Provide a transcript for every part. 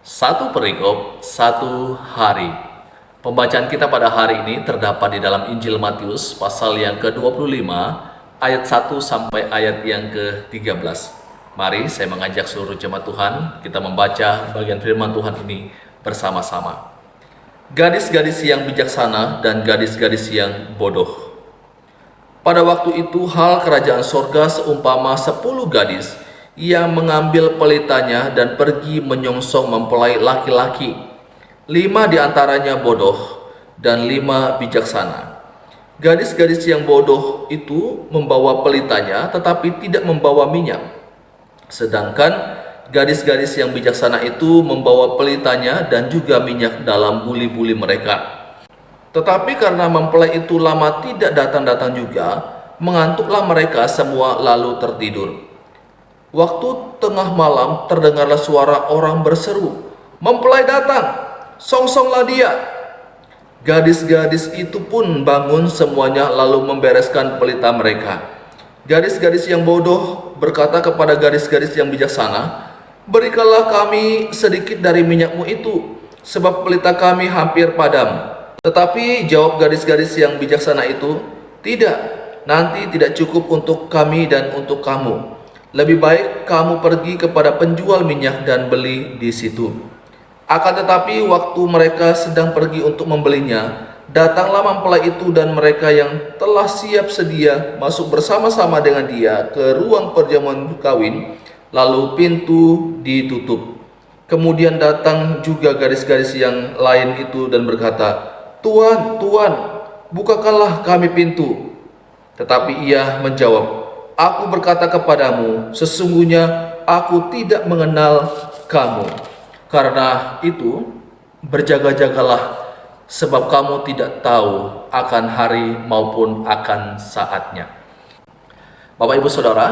Satu perikop, satu hari. Pembacaan kita pada hari ini terdapat di dalam Injil Matius pasal yang ke-25 ayat 1 sampai ayat yang ke-13. Mari saya mengajak seluruh jemaat Tuhan kita membaca bagian firman Tuhan ini bersama-sama. Gadis-gadis yang bijaksana dan gadis-gadis yang bodoh. Pada waktu itu hal kerajaan sorga seumpama 10 gadis yang mengambil pelitanya dan pergi menyongsong mempelai laki-laki. 5 diantaranya bodoh dan 5 bijaksana. Gadis-gadis yang bodoh itu membawa pelitanya tetapi tidak membawa minyak. Sedangkan gadis-gadis yang bijaksana itu membawa pelitanya dan juga minyak dalam buli-buli mereka. Tetapi karena mempelai itu lama tidak datang-datang juga, mengantuklah mereka semua lalu tertidur. Waktu tengah malam terdengarlah suara orang berseru, "Mempelai datang, songsonglah dia." Gadis-gadis itu pun bangun semuanya lalu membereskan pelita mereka. Gadis-gadis yang bodoh berkata kepada gadis-gadis yang bijaksana, "Berikanlah kami sedikit dari minyakmu itu, sebab pelita kami hampir padam." Tetapi jawab gadis-gadis yang bijaksana itu, "Tidak, nanti tidak cukup untuk kami dan untuk kamu. Lebih baik kamu pergi kepada penjual minyak dan beli di situ." Akan tetapi waktu mereka sedang pergi untuk membelinya, datanglah mempelai itu dan mereka yang telah siap sedia masuk bersama-sama dengan dia ke ruang perjamuan kawin, lalu pintu ditutup. Kemudian datang juga gadis-gadis yang lain itu dan berkata, "Tuan, Tuan, bukakanlah kami pintu." Tetapi ia menjawab, "Aku berkata kepadamu, sesungguhnya aku tidak mengenal kamu. Karena itu, berjaga-jagalah, sebab kamu tidak tahu akan hari maupun akan saatnya." Bapak Ibu Saudara,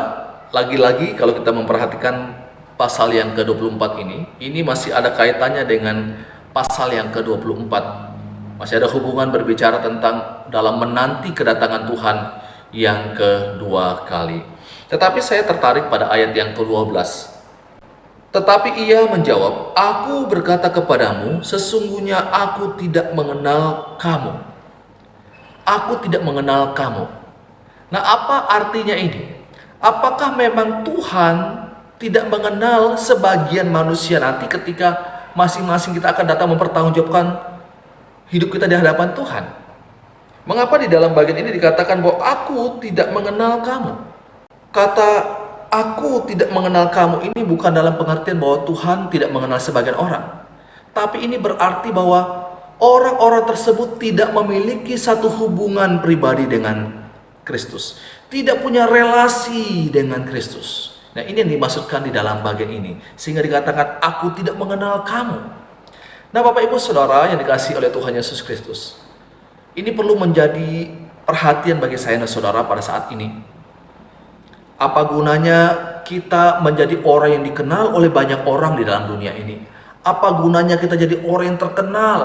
lagi-lagi kalau kita memperhatikan pasal yang ke-24 ini masih ada kaitannya dengan pasal yang ke-24. Masih ada hubungan berbicara tentang dalam menanti kedatangan Tuhan yang kedua kali. Tetapi saya tertarik pada ayat yang ke-12. Tetapi ia menjawab, "Aku berkata kepadamu, sesungguhnya aku tidak mengenal kamu. Aku tidak mengenal kamu." Nah, apa artinya ini? Apakah memang Tuhan tidak mengenal sebagian manusia nanti ketika masing-masing kita akan datang mempertanggungjawabkan hidup kita di hadapan Tuhan? Mengapa di dalam bagian ini dikatakan bahwa aku tidak mengenal kamu? Kata "aku tidak mengenal kamu" ini bukan dalam pengertian bahwa Tuhan tidak mengenal sebagian orang. Tapi ini berarti bahwa orang-orang tersebut tidak memiliki satu hubungan pribadi dengan Kristus. Tidak punya relasi dengan Kristus. Nah, ini yang dimaksudkan di dalam bagian ini. Sehingga dikatakan "aku tidak mengenal kamu". Nah, Bapak Ibu Saudara yang dikasihi oleh Tuhan Yesus Kristus, ini perlu menjadi perhatian bagi saya dan saudara pada saat ini. Apa gunanya kita menjadi orang yang dikenal oleh banyak orang di dalam dunia ini? Apa gunanya kita jadi orang yang terkenal?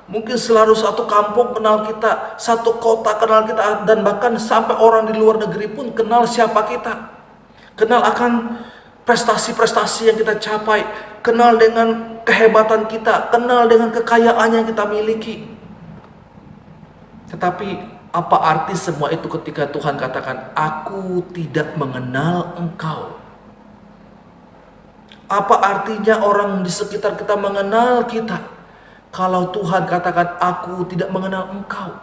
Mungkin selalu satu kampung kenal kita, satu kota kenal kita, dan bahkan sampai orang di luar negeri pun kenal siapa kita. Kenal akan prestasi-prestasi yang kita capai, kenal dengan kehebatan kita, kenal dengan kekayaan yang kita miliki. Tetapi apa arti semua itu ketika Tuhan katakan, "Aku tidak mengenal engkau"? Apa artinya orang di sekitar kita mengenal kita kalau Tuhan katakan, "Aku tidak mengenal engkau"?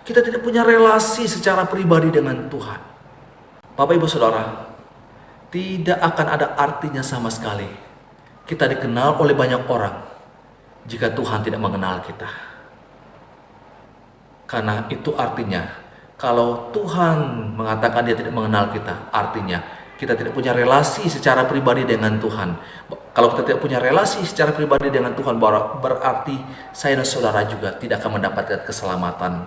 Kita tidak punya relasi secara pribadi dengan Tuhan. Bapak Ibu Saudara, tidak akan ada artinya sama sekali kita dikenal oleh banyak orang jika Tuhan tidak mengenal kita. Karena itu artinya kalau Tuhan mengatakan dia tidak mengenal kita, artinya kita tidak punya relasi secara pribadi dengan Tuhan. Kalau kita tidak punya relasi secara pribadi dengan Tuhan, berarti saya dan saudara juga tidak akan mendapatkan keselamatan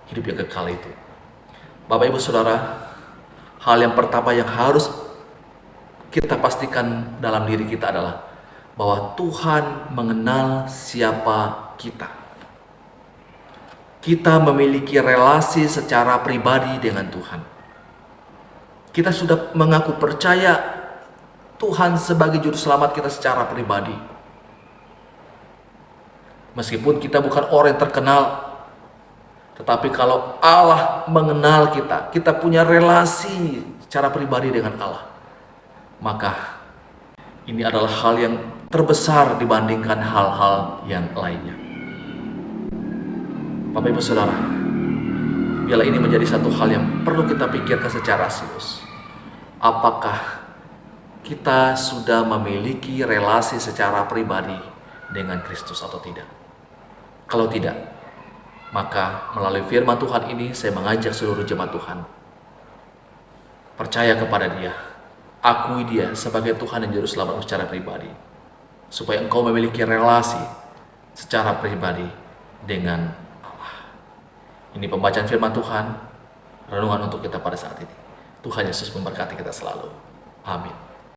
hidup yang kekal itu. Bapak Ibu Saudara, hal yang pertama yang harus kita pastikan dalam diri kita adalah bahwa Tuhan mengenal siapa kita. Kita memiliki relasi secara pribadi dengan Tuhan. Kita sudah mengaku percaya Tuhan sebagai juru selamat kita secara pribadi. Meskipun kita bukan orang yang terkenal, tetapi kalau Allah mengenal kita, kita punya relasi secara pribadi dengan Allah, maka ini adalah hal yang terbesar dibandingkan hal-hal yang lainnya. Bapak Ibu Saudara, biarlah ini menjadi satu hal yang perlu kita pikirkan secara serius. Apakah kita sudah memiliki relasi secara pribadi dengan Kristus atau tidak? Kalau tidak, maka melalui firman Tuhan ini saya mengajak seluruh jemaat Tuhan, percaya kepada Dia, akui Dia sebagai Tuhan dan Juru Selamat secara pribadi, supaya engkau memiliki relasi secara pribadi dengan Allah. Ini pembacaan firman Tuhan, renungan untuk kita pada saat ini. Tuhan Yesus memberkati kita selalu. Amin.